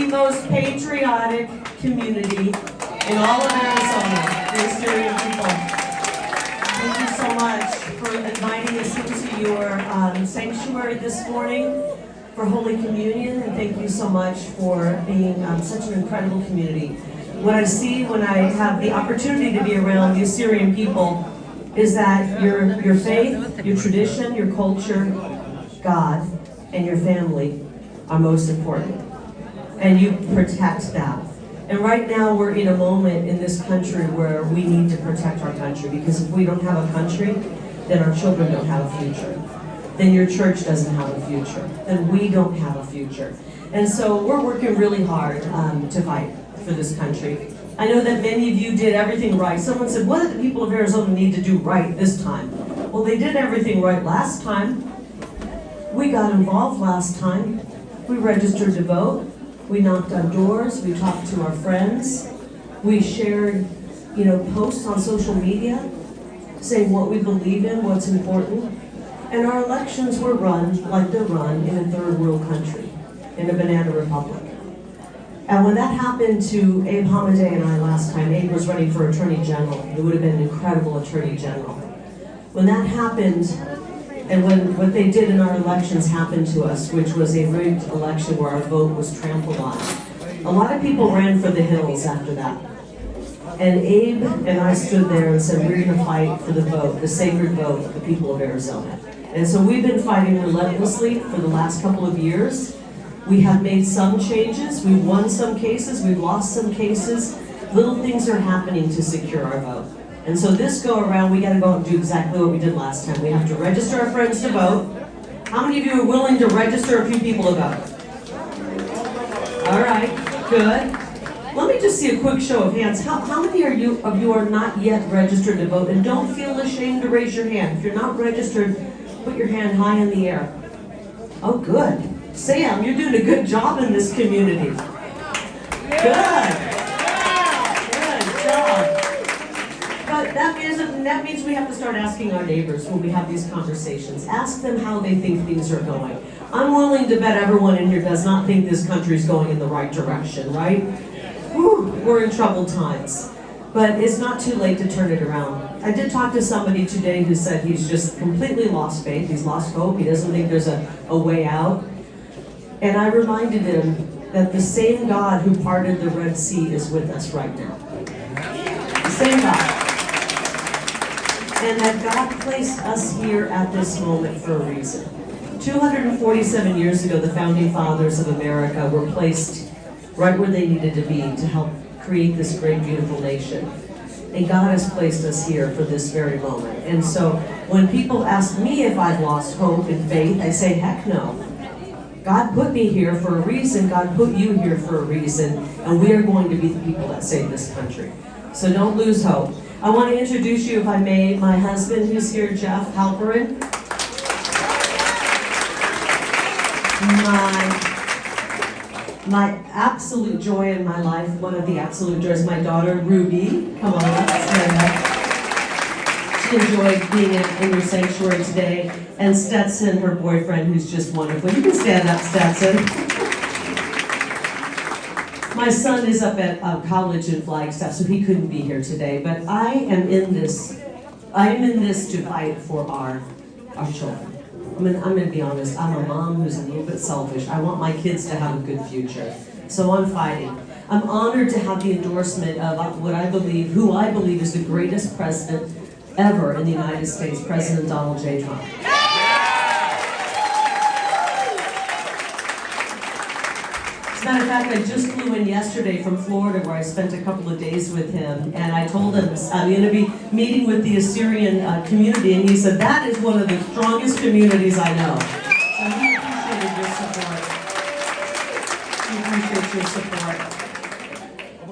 most patriotic community in all of Arizona, the Assyrian people. Thank you so much for inviting us into your sanctuary this morning for Holy Communion, and thank you so much for being such an incredible community. What I see when I have the opportunity to be around the Assyrian people is that your faith, your tradition, your culture, God, and your family are most important. And you protect that. And right now we're in a moment in this country where we need to protect our country, because if we don't have a country, then our children don't have a future. Then your church doesn't have a future. Then we don't have a future. And so we're working really hard to fight for this country. I know that many of you did everything right. Someone said, what do the people of Arizona need to do right this time? Well, they did everything right last time. We got involved last time. We registered to vote. We knocked on doors. We talked to our friends. We shared, posts on social media saying what we believe in, what's important. And our elections were run like they're run in a third world country, in a banana republic. And when that happened to Abe Hamadeh and I last time, Abe was running for Attorney General. It would have been an incredible Attorney General. When that happened, and when what they did in our elections happened to us, which was a rigged election where our vote was trampled on, a lot of people ran for the hills after that. And Abe and I stood there and said, we're going to fight for the vote, the sacred vote of the people of Arizona. And so we've been fighting relentlessly for the last couple of years. We have made some changes. We've won some cases. We've lost some cases. Little things are happening to secure our vote. And so this go around, we got to go and do exactly what we did last time. We have to register our friends to vote. How many of you are willing to register a few people to vote? All right, good. Let me just see a quick show of hands. How many of you are not yet registered to vote and don't feel ashamed to raise your hand? If you're not registered, put your hand high in the air. Oh, good. Sam, you're doing a good job in this community. Good. Good job. But that means we have to start asking our neighbors when we have these conversations. Ask them how they think things are going. I'm willing to bet everyone in here does not think this country's going in the right direction, right? Whew, we're in troubled times. But it's not too late to turn it around. I did talk to somebody today who said he's just completely lost faith. He's lost hope. He doesn't think there's a way out. And I reminded him that the same God who parted the Red Sea is with us right now. The same God. And that God placed us here at this moment for a reason. 247 years ago, the founding fathers of America were placed right where they needed to be to help create this great, beautiful nation. And God has placed us here for this very moment. And so when people ask me if I've lost hope and faith, I say, heck no. God put me here for a reason. God put you here for a reason. And we are going to be the people that save this country. So don't lose hope. I want to introduce you, if I may, my husband who's here, Jeff Halperin. My absolute joy in my life, one of the absolute joys, my daughter, Ruby. Come on up, stand up. She enjoyed being in your sanctuary today. And Stetson, her boyfriend, who's just wonderful. You can stand up, Stetson. My son is up at college in Flagstaff, so he couldn't be here today. But I am in this to fight for our children. I'm going to be honest, I'm a mom who's a little bit selfish. I want my kids to have a good future. So I'm fighting. I'm honored to have the endorsement of who I believe is the greatest president ever in the United States, President Donald J. Trump. As a matter of fact, I just flew in yesterday from Florida where I spent a couple of days with him, and I told him I'm going to be meeting with the Assyrian community, and he said, that is one of the strongest communities I know. So he appreciated your support. He appreciates your support.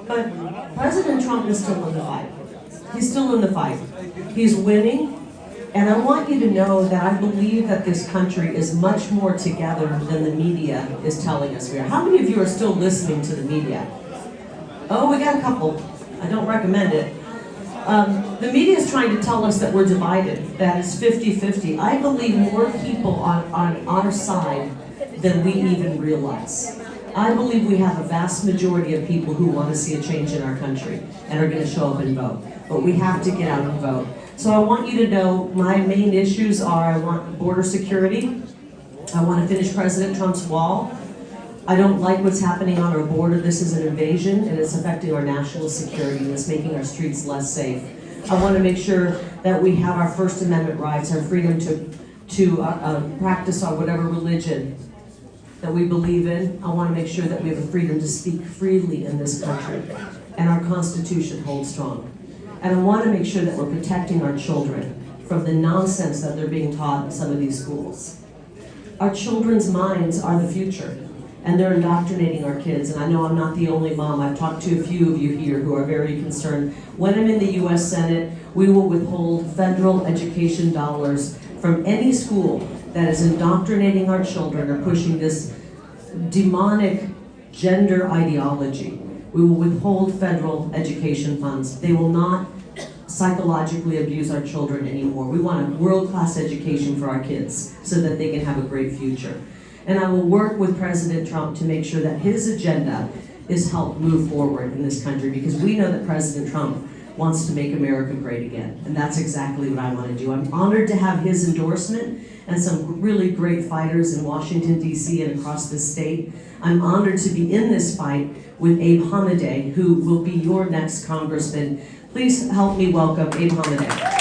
But President Trump is still in the fight. He's still in the fight. He's winning. And I want you to know that I believe that this country is much more together than the media is telling us we are. How many of you are still listening to the media? Oh, we got a couple. I don't recommend it. The media is trying to tell us that we're divided, that it's 50-50. I believe more people on our side than we even realize. I believe we have a vast majority of people who want to see a change in our country and are going to show up and vote. But we have to get out and vote. So I want you to know my main issues are: I want border security. I want to finish President Trump's wall. I don't like what's happening on our border. This is an invasion, and it's affecting our national security, and it's making our streets less safe. I want to make sure that we have our First Amendment rights, our freedom to practice our whatever religion that we believe in. I want to make sure that we have the freedom to speak freely in this country, and our Constitution holds strong. And I want to make sure that we're protecting our children from the nonsense that they're being taught in some of these schools. Our children's minds are the future, and they're indoctrinating our kids. And I know I'm not the only mom. I've talked to a few of you here who are very concerned. When I'm in the U.S. Senate, we will withhold federal education dollars from any school that is indoctrinating our children or pushing this demonic gender ideology. We will withhold federal education funds. They will not psychologically abuse our children anymore. We want a world-class education for our kids so that they can have a great future. And I will work with President Trump to make sure that his agenda is helped move forward in this country, because we know that President Trump wants to make America great again. And that's exactly what I want to do. I'm honored to have his endorsement and some really great fighters in Washington, D.C. and across the state. I'm honored to be in this fight with Abe Hamadeh, who will be your next congressman. Please help me welcome Abe Hamadeh.